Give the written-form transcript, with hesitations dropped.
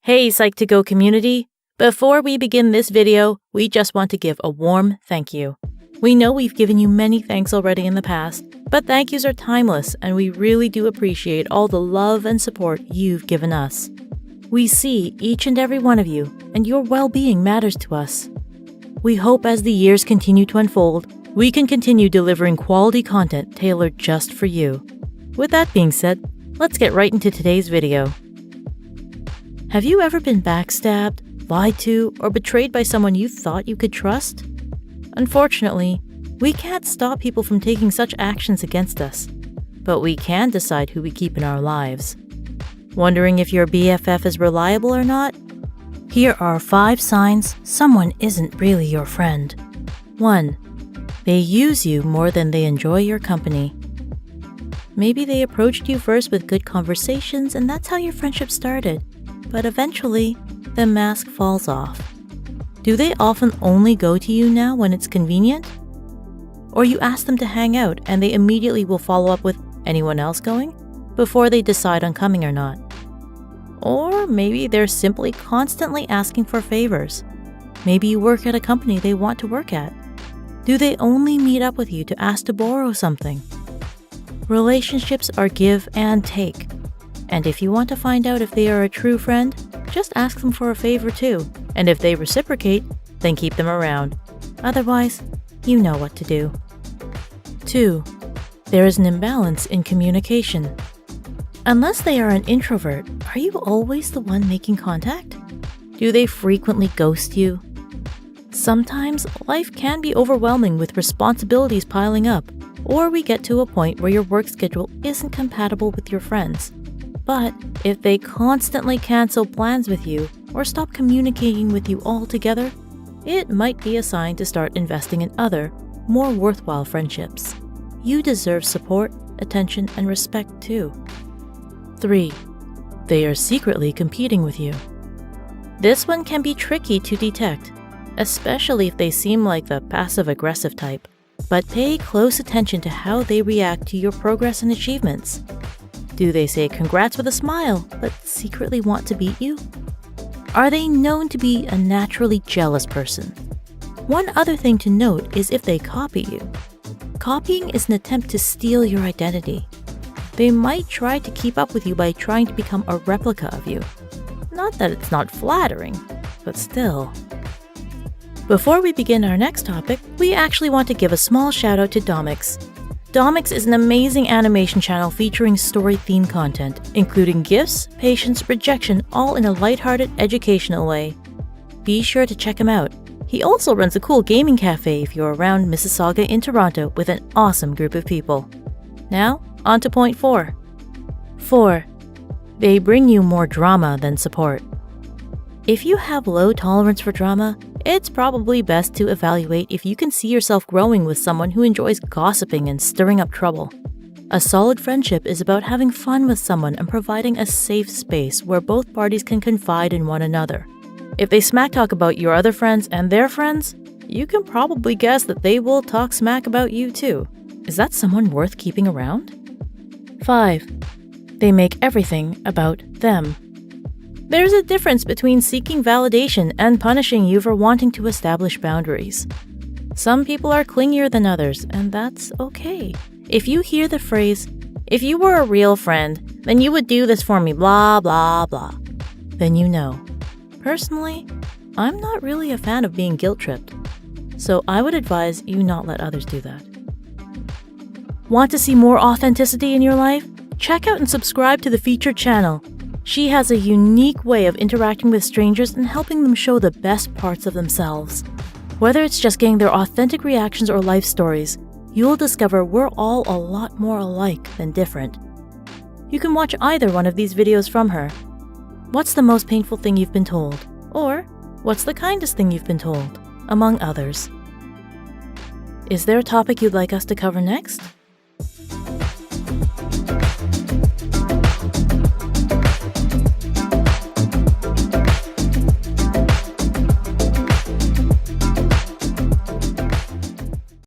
Hey Psych2Go community! Before we begin this video, we just want to give a warm thank you. We know we've given you many thanks already in the past, but thank yous are timeless and we really do appreciate all the love and support you've given us. We see each and every one of you, and your well-being matters to us. We hope as the years continue to unfold, we can continue delivering quality content tailored just for you. With that being said, let's get right into today's video. Have you ever been backstabbed, lied to, or betrayed by someone you thought you could trust? Unfortunately, we can't stop people from taking such actions against us, but we can decide who we keep in our lives. Wondering if your BFF is reliable or not? Here are 5 signs someone isn't really your friend. 1. They use you more than they enjoy your company. Maybe they approached you first with good conversations and that's how your friendship started. But eventually, the mask falls off. Do they often only go to you now when it's convenient? Or you ask them to hang out and they immediately will follow up with anyone else going before they decide on coming or not. Or maybe they're simply constantly asking for favors. Maybe you work at a company they want to work at. Do they only meet up with you to ask to borrow something? Relationships are give and take. And if you want to find out if they are a true friend, just ask them for a favor too. And if they reciprocate, then keep them around. Otherwise, you know what to do. 2. There is an imbalance in communication. Unless they are an introvert, are you always the one making contact? Do they frequently ghost you? Sometimes life can be overwhelming with responsibilities piling up, or we get to a point where your work schedule isn't compatible with your friends. But if they constantly cancel plans with you or stop communicating with you altogether, it might be a sign to start investing in other, more worthwhile friendships. You deserve support, attention, and respect too. 3. They are secretly competing with you. This one can be tricky to detect, especially if they seem like the passive-aggressive type. But pay close attention to how they react to your progress and achievements. Do they say congrats with a smile, but secretly want to beat you? Are they known to be a naturally jealous person? One other thing to note is if they copy you. Copying is an attempt to steal your identity. They might try to keep up with you by trying to become a replica of you. Not that it's not flattering, but still. Before we begin our next topic, we actually want to give a small shout out to Domix. Domix is an amazing animation channel featuring story-themed content, including gifts, patience, rejection, all in a lighthearted, educational way. Be sure to check him out. He also runs a cool gaming cafe if you're around Mississauga in Toronto with an awesome group of people. Now, on to point 4. 4. They bring you more drama than support. If you have low tolerance for drama, it's probably best to evaluate if you can see yourself growing with someone who enjoys gossiping and stirring up trouble. A solid friendship is about having fun with someone and providing a safe space where both parties can confide in one another. If they smack talk about your other friends and their friends, you can probably guess that they will talk smack about you too. Is that someone worth keeping around? 5. They make everything about them. There's a difference between seeking validation and punishing you for wanting to establish boundaries. Some people are clingier than others, and that's okay. If you hear the phrase, "If you were a real friend, then you would do this for me, blah, blah, blah," then you know. Personally, I'm not really a fan of being guilt-tripped, so I would advise you not let others do that. Want to see more authenticity in your life? Check out and subscribe to the featured channel. She has a unique way of interacting with strangers and helping them show the best parts of themselves. Whether it's just getting their authentic reactions or life stories, you'll discover we're all a lot more alike than different. You can watch either one of these videos from her. What's the most painful thing you've been told? Or, what's the kindest thing you've been told? Among others. Is there a topic you'd like us to cover next?